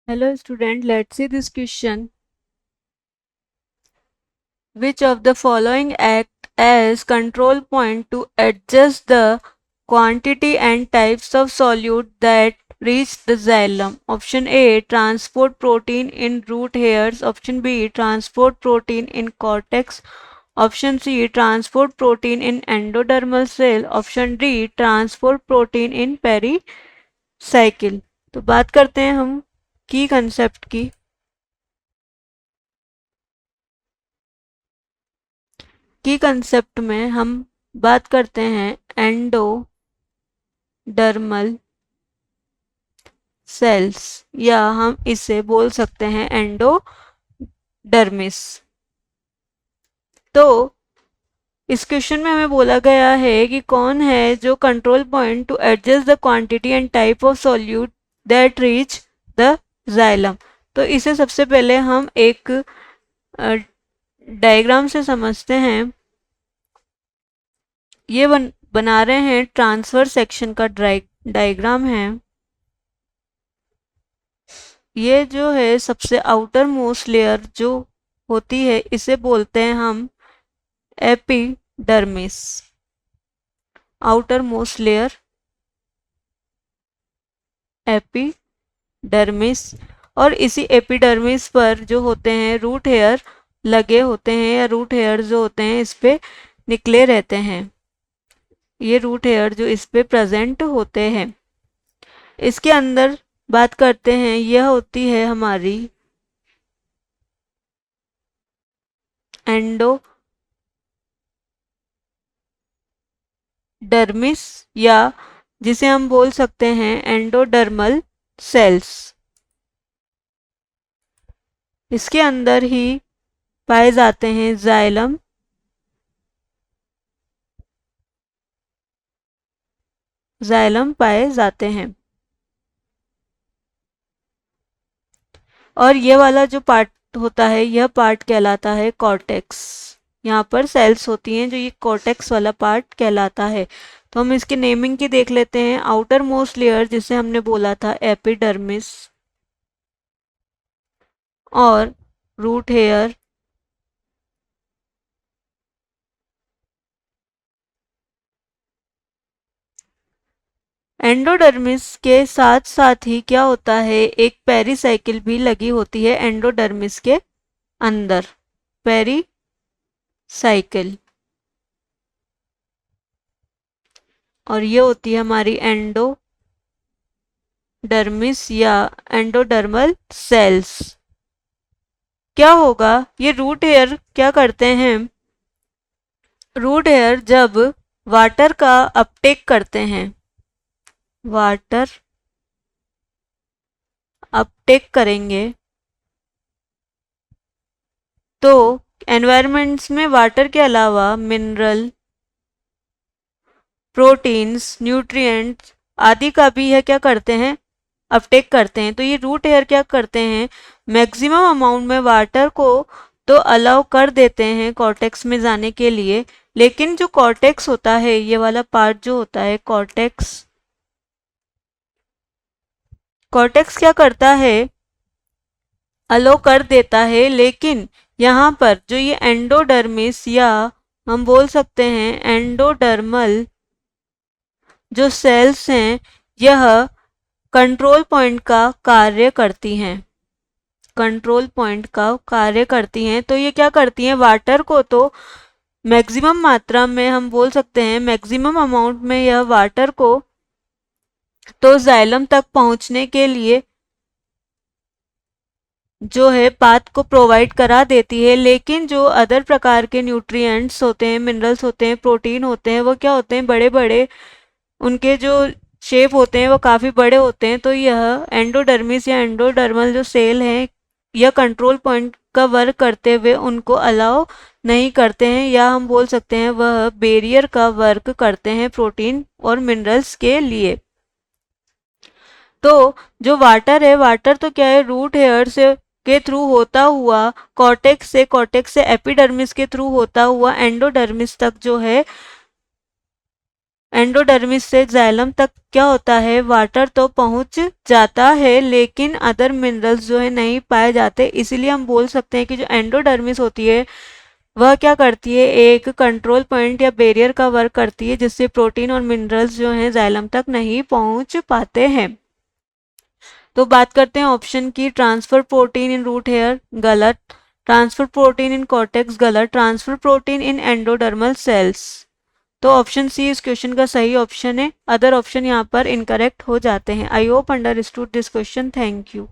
Hello student, let's see this question. Which of the following act as control point to adjust the quantity and types of solute that reach the xylem? Option A, transport protein in root hairs. Option B, transport protein in cortex. Option C, transport protein in endodermal cell. Option D, transport protein in pericycle. तो बात करते हैं हम की concept की। की concept में हम बात करते हैं एंडोडर्मल सेल्स, या हम इसे बोल सकते हैं एंडोडर्मिस। तो इस क्वेश्चन में हमें बोला गया है कि कौन है जो control point two adjust the quantity and type of solute that reach the xylem. तो इसे सबसे पहले हम एक डायग्राम से समझते हैं। ये बना रहे हैं ट्रांसफर सेक्शन का डायग्राम है। ये जो है सबसे आउटर मोस्ट लेयर जो होती है इसे बोलते हैं हम epidermis. Outer most layer epidermis, और इसी एपिडर्मिस पर जो होते हैं रूट हेयर लगे होते हैं, या रूट हेयर जो होते हैं इस पे निकले रहते हैं। ये रूट हेयर जो इस पे प्रेजेंट होते हैं, इसके अंदर बात करते हैं, यह होती है हमारी एंडोडर्मिस, या जिसे हम बोल सकते हैं एंडोडर्मल सेल्स। इसके अंदर ही पाए जाते हैं जाइलम, जाइलम पाए जाते हैं। और ये वाला जो पार्ट होता है यह पार्ट कहलाता है कॉर्टेक्स। यहाँ पर सेल्स होती हैं जो ये कॉर्टेक्स वाला पार्ट कहलाता है। तो हम इसकी नेमिंग की देख लेते हैं। आउटर मोस्ट लेयर जिसे हमने बोला था एपिडर्मिस, और रूट हेयर, एंडोडर्मिस के साथ साथ ही क्या होता है, एक पेरिसाइकिल भी लगी होती है एंडोडर्मिस के अंदर, पेरिसाइकिल। और ये होती है हमारी एंडोडर्मिस या एंडोडर्मल सेल्स। क्या होगा, ये रूट हेयर क्या करते हैं, रूट हेयर जब वाटर का अपटेक करते हैं, वाटर अपटेक करेंगे तो एनवायरमेंट्स में वाटर के अलावा मिनरल, प्रोटीन्स, न्यूट्रिएंट्स आदि का भी यह क्या करते हैं, अपटेक करते हैं। तो ये रूट हेयर क्या करते हैं, मैक्सिमम अमाउंट में वाटर को तो अलाउ कर देते हैं कॉर्टेक्स में जाने के लिए, लेकिन जो कॉर्टेक्स होता है, ये वाला पार्ट जो होता है कॉर्टेक्स, कॉर्टेक्स क्या करता है, अलो कर देता है। लेकिन यहाँ पर जो ये एंडोडर्मिस, या हम बोल सकते हैं एंडोडर्मल जो सेल्स हैं, यह कंट्रोल पॉइंट का कार्य करती हैं, कंट्रोल पॉइंट का कार्य करती हैं। तो ये क्या करती हैं, वाटर को तो मैक्सिमम मात्रा में, हम बोल सकते हैं मैक्सिमम अमाउंट में, यह वाटर को तो जाइलम तक पहुंचने के लिए जो है पाथ को प्रोवाइड करा देती है। लेकिन जो अदर प्रकार के न्यूट्रिएंट्स होते हैं, मिनरल्स होते हैं, प्रोटीन होते हैं, वो क्या होते हैं, बड़े बड़े, उनके जो शेप होते हैं वो काफ़ी बड़े होते हैं। तो यह एंडोडर्मिस या एंडोडर्मल जो सेल हैं, यह कंट्रोल पॉइंट का वर्क करते हुए उनको अलाउ नहीं करते हैं, या हम बोल सकते हैं वह बैरियर का वर्क करते हैं प्रोटीन और मिनरल्स के लिए। तो जो वाटर है, वाटर तो क्या है, रूट हेयर से के थ्रू होता हुआ कॉर्टेक्स से, कॉर्टेक्स से एपिडर्मिस के थ्रू होता हुआ एंडोडर्मिस तक जो है एंडोडर्मिस से जाइलम तक क्या होता है, वाटर तो पहुंच जाता है लेकिन अदर मिनरल्स जो है नहीं पाए जाते। इसीलिए हम बोल सकते हैं कि जो एंडोडर्मिस होती है वह क्या करती है, एक कंट्रोल पॉइंट या बैरियर का वर्क करती है जिससे प्रोटीन और मिनरल्स जो हैं जाइलम तक नहीं पहुंच पाते हैं। तो बात करते हैं ऑप्शन की, transfer protein in root hair गलत, ट्रांसफर प्रोटीन इन कॉर्टेक्स गलत, transfer protein in endodermal cells. तो ऑप्शन सी इस क्वेश्चन का सही ऑप्शन है, अदर ऑप्शन यहाँ पर इनकरेक्ट हो जाते हैं। I hope understood this question, thank you.